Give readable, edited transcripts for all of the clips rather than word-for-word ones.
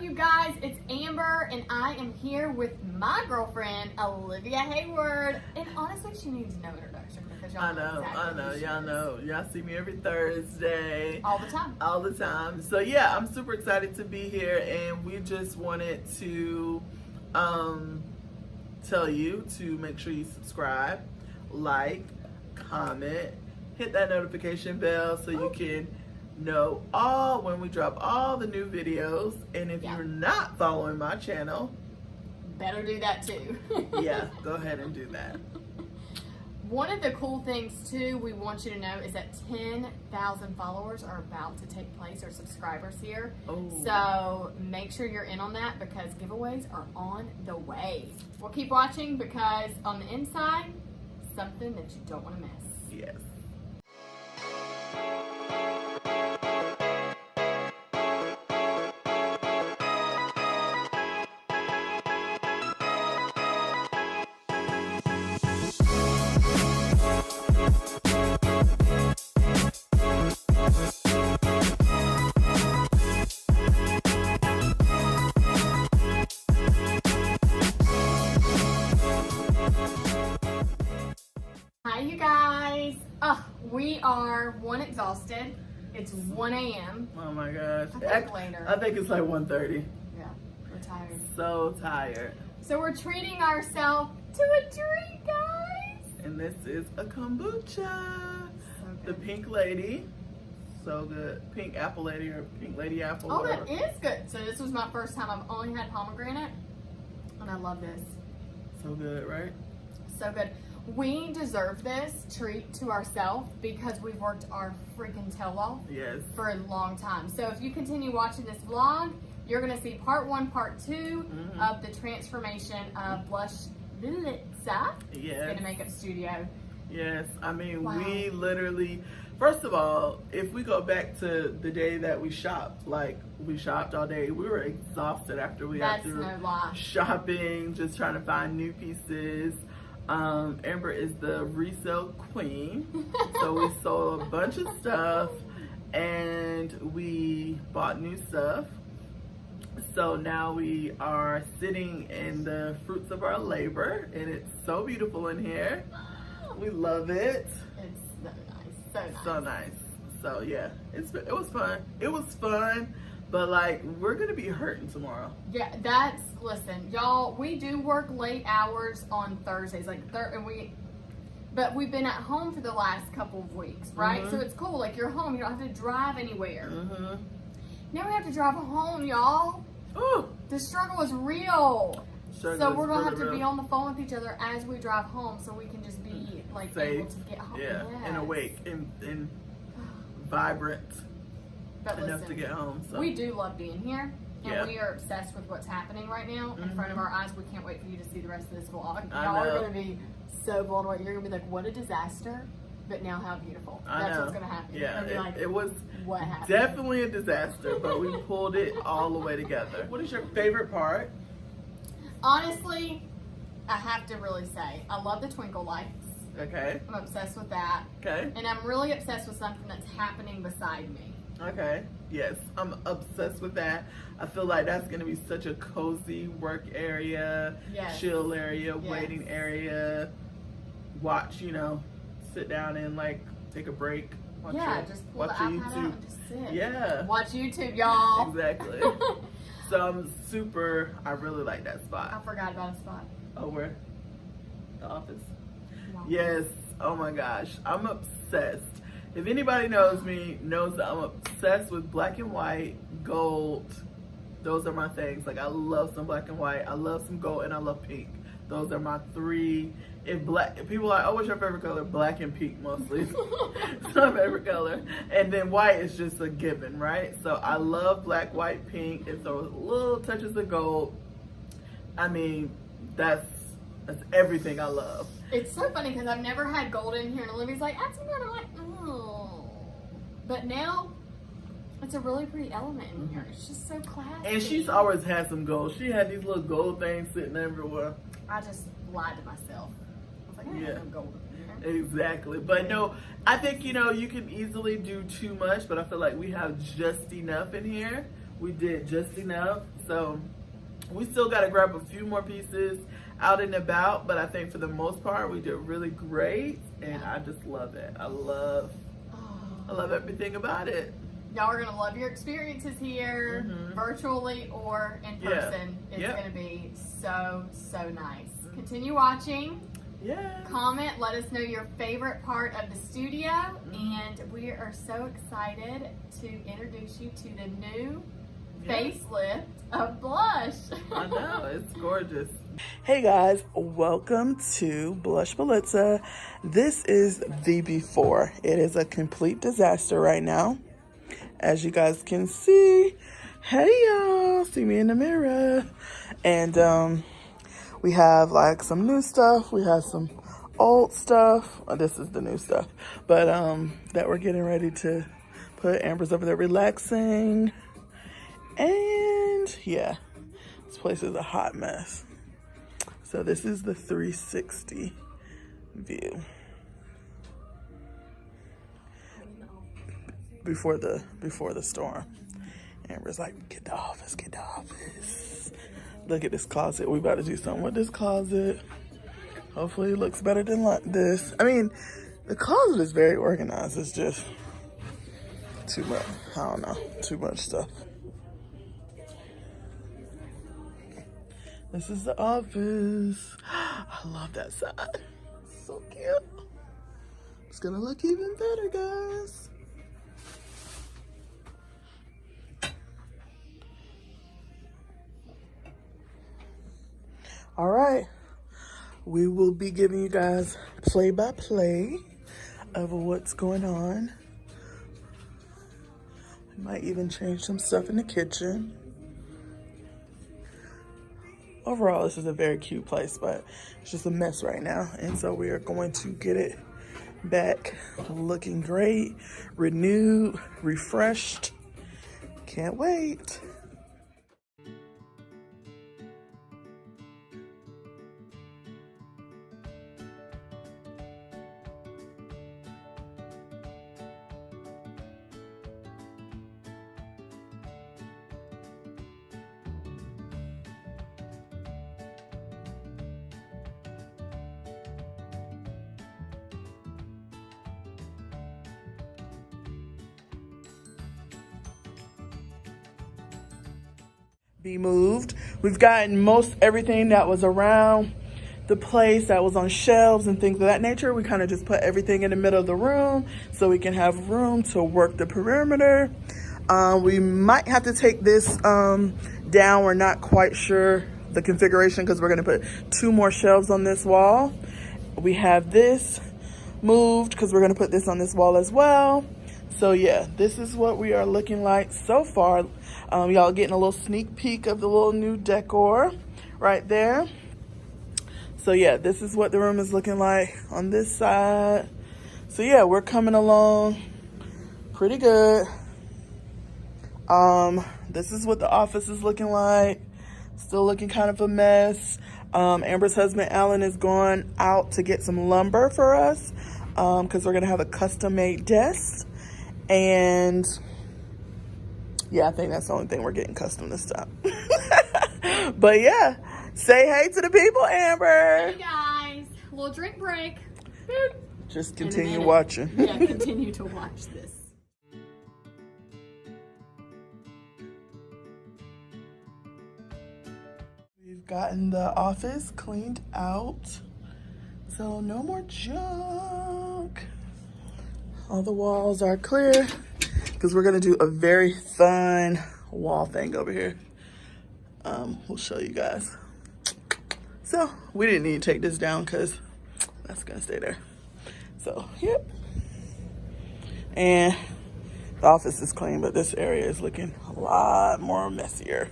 up, you guys? It's Amber, and I am here with my girlfriend, Olivia Heyward. And honestly, she needs no introduction because y'all know exactly y'all know. Y'all see me every Thursday. All the time. All the time. So yeah, I'm super excited to be here, and we just wanted to tell you to make sure you subscribe, like, comment, hit that notification bell so you can know when we drop all the new videos. And if you're not following my channel, better do that too. yeah, go ahead and do that. One of the cool things too we want you to know is that 10,000 followers are about to take place, or subscribers here. Oh. So make sure you're in on that because giveaways are on the way. We'll keep watching because on the inside, something that you don't want to miss. Yes. Hi, you guys. We are exhausted. It's 1 a.m. Oh my gosh. Later. I think it's like 1:30. Yeah, we're tired. So tired. So we're treating ourselves to a treat, guys. And this is a kombucha. So The good. pink lady. So good. Pink apple lady or pink lady apple. Oh, that whatever. is good. So this was my first time. I've only had pomegranate, and I love this. So good, right? So good. We deserve this treat to ourselves because we've worked our freaking tail off Yes. for a long time. So if you continue watching this vlog, you're going to see part 1, part 2 of the transformation of Blush Lilitza in a makeup studio. Yes. I mean, Wow. we literally, first of all, if we go back to the day that we shopped, like we shopped all day, we were exhausted after we got That's through no lie. shopping, just trying to find new pieces. Amber is the resale queen. So we sold a bunch of stuff and we bought new stuff. So now we are sitting in the fruits of our labor, and it's so beautiful in here. We love it. It's so nice. So nice. So nice. So yeah, it was fun. It was fun, but like we're gonna be hurting tomorrow. Yeah, listen, y'all, we do work late hours on Thursdays, but we've been at home for the last couple of weeks, right? So it's cool, like you're home, you don't have to drive anywhere. Now we have to drive home, y'all. Ooh. The struggle is real. Struggle So is we're gonna really have to be real. on the phone with each other as we drive home, so we can just be like Safe. able to get home. Yeah, and Yes. awake and vibrant But enough listen, to get home. So. we do love being here, and Yeah. we are obsessed with what's happening right now in front of our eyes. We can't wait for you to see the rest of this vlog. I Y'all are know. going to be so blown away. You're going to be like, what a disaster, but now how beautiful. I That's know. what's going to happen. Yeah, You're gonna be like, it was what happened? definitely a disaster, but we pulled it all the way together. What is your favorite part? Honestly, I have to really say, I love the twinkle lights. Okay. I'm obsessed with that. Okay. And I'm really obsessed with something that's happening beside me. Okay. Yes, I'm obsessed with that. I feel like that's going to be such a cozy work area, Yes. chill area, Yes. waiting area. Watch, sit down and like take a break. Watch Just pull the watch iPad your out YouTube. and just sit. Yeah. Watch YouTube, y'all. Exactly. So I really like that I spot. forgot about a spot. Oh, where? The office. No. Yes. Oh my gosh. I'm obsessed. If anybody knows me, knows that I'm obsessed with black and white, gold. Those are my things. Like I love some black and white. I love some gold, and I love pink. Those are my three. If people are like, oh, what's your favorite color? Black and pink mostly. It's my favorite color. And then white is just a given, right? So I love black, white, pink, and so little touches of gold. I mean, that's everything I love. It's so funny because I've never had gold in here, and Olivia's like, add some gold. I'm like, oh. But now, it's a really pretty element in here. It's just so classy. And she's always had some gold. She had these little gold things sitting everywhere. I just lied to myself. I was like, I Yeah. have no gold in here. Exactly. But no, I think, you can easily do too much, but I feel like we have just enough in here we did just enough. So we still got to grab a few more pieces out and about, but I think for the most part we did really great, and I just love it. I love everything about it. Y'all are gonna love your experiences here, virtually or in person. It's gonna be so nice. Continue watching. Yeah. Comment, let us know your favorite part of the studio, and we are so excited to introduce you to the new facelift of Blush. I know, it's gorgeous. Hey guys, welcome to Blush Belitza. This is the before. It is a complete disaster right now. As you guys can see, hey y'all, see me in the mirror. And we have like some new stuff. We have some old stuff. Oh, this is the new stuff. But that we're getting ready to put. Amber's over there relaxing. And yeah, this place is a hot mess. So this is the 360 view. Before the storm. Amber's like, get the office, get the office. Look at this closet. We about to do something with this closet. Hopefully it looks better than like this. I mean, the closet is very organized. It's just too much, I don't know, too much stuff. This is the office. I love that side. So cute. It's gonna look even better, guys. All right, we will be giving you guys play-by-play of what's going on. We might even change some stuff in the kitchen. Overall, this is a very cute place, but it's just a mess right now. And so we are going to get it back looking great, renewed, refreshed. Can't wait. Be moved. We've gotten most everything that was around the place that was on shelves and things of that nature. We kind of just put everything in the middle of the room so we can have room to work the perimeter. We might have to take this down. We're not quite sure the configuration because we're going to put 2 more shelves on this wall. We have this moved because we're going to put this on this wall as well. So yeah, this is what we are looking like so far. Y'all getting a little sneak peek of the little new decor right there. So yeah, this is what the room is looking like on this side. So yeah, we're coming along pretty good. This is what the office is looking like. Still looking kind of a mess. Amber's husband, Alan, is going out to get some lumber for us because we're going to have a custom-made desk. And yeah, I think that's the only thing we're getting custom this time. But yeah, say hey to the people, Amber. Hey guys, a little drink break. Just continue watching. Yeah, continue to watch this. We've gotten the office cleaned out, so no more junk. All the walls are clear because we're gonna do a very fun wall thing over here. We'll show you guys. So we didn't need to take this down because that's gonna stay there. So, yep. And the office is clean, but this area is looking a lot more messier.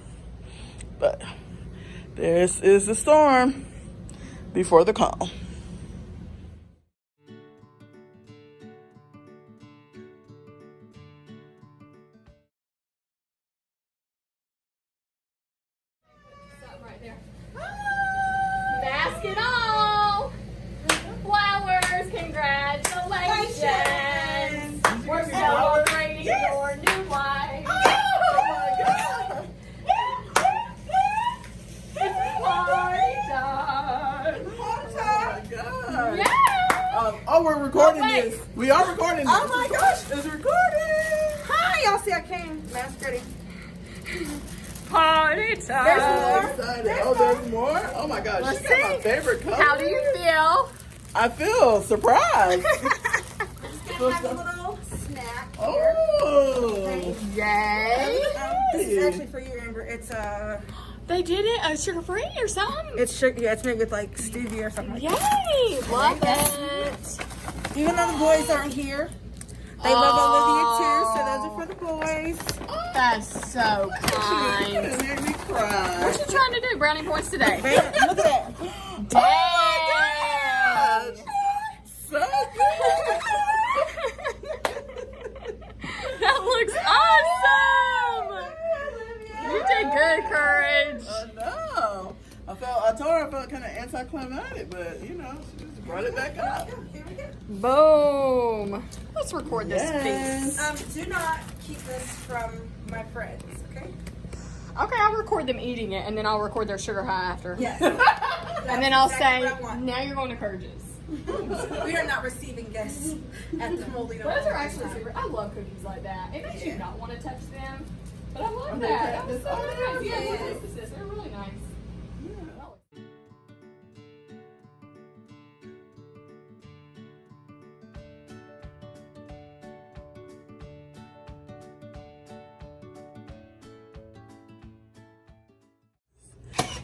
But this is the storm before the calm. Right there. Basket all! Flowers, congratulations! We're celebrating your new life! Oh my God! news. We are recording. Oh my gosh. It's recording. Hi, y'all see I came. Mask ready. Party time. There's I'm more. excited. There's Oh, there's more? Oh my gosh. Let's She got my see. favorite color. How do you feel? I feel surprised. Gonna have a little snack here. Oh. Yay. This is actually for you, Amber. It's They did it sugar free or something? it's sugar. Yeah, it's made with like stevia or something. Like that. Yay. Love it. Even though the boys aren't here, they love Olivia too. So those are for the boys. That's so It kind. made me cry. What you trying to do? Brownie points today. Look at that. Oh my gosh. So good. That looks awesome. You did good, Courage. I know. I told her I felt kind of anticlimactic, but you know, she just brought it back up. Here we go. Boom. Let's record this Yes. piece. Do not keep this from my friends, okay? Okay, I'll record them eating it, and then I'll record their sugar high after. Yes. And then I'll Exactly say, what I want. now you're going to Courage's. We are not receiving guests at the Moldy Dog. Those are actually super. I love cookies like that. It makes you not want to touch them, but I love Okay, that. That was this- so oh, nice. Yeah, yeah. what is this? They're really nice.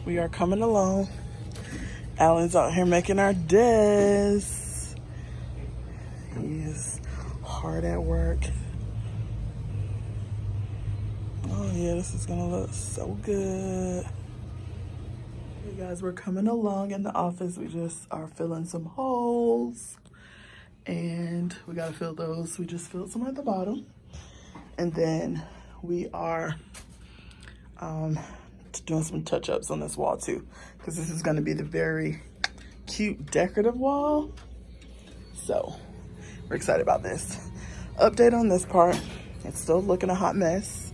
We are coming along. Alan's out here making our desk. He is hard at work. Oh yeah, this is gonna look so good. Hey guys, we're coming along in the office. We just are filling some holes. And we gotta fill those. We just filled some at the bottom. And then we are doing some touch-ups on this wall too, because this is going to be the very cute decorative wall. So we're excited about this. Update on this part, it's still looking a hot mess,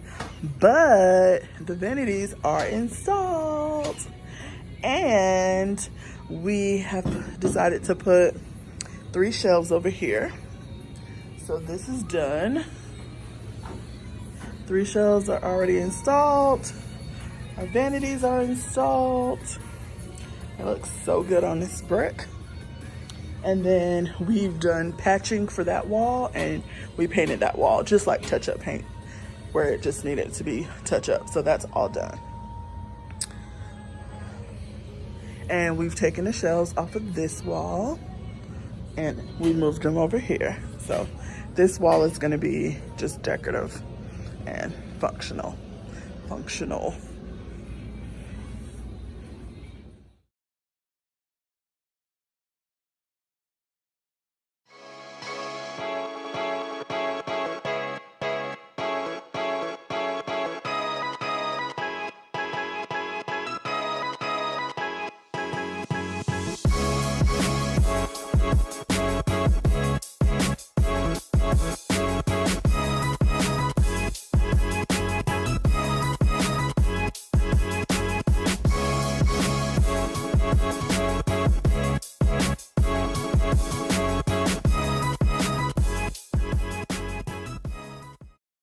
but the vanities are installed and we have decided to put 3 shelves over here. So this is done. 3 shelves are already installed. Our vanities are installed. It looks so good on this brick. And then we've done patching for that wall and we painted that wall just like touch-up paint where it just needed to be touch-up. So that's all done. And we've taken the shelves off of this wall and we moved them over here. So this wall is gonna be just decorative and functional.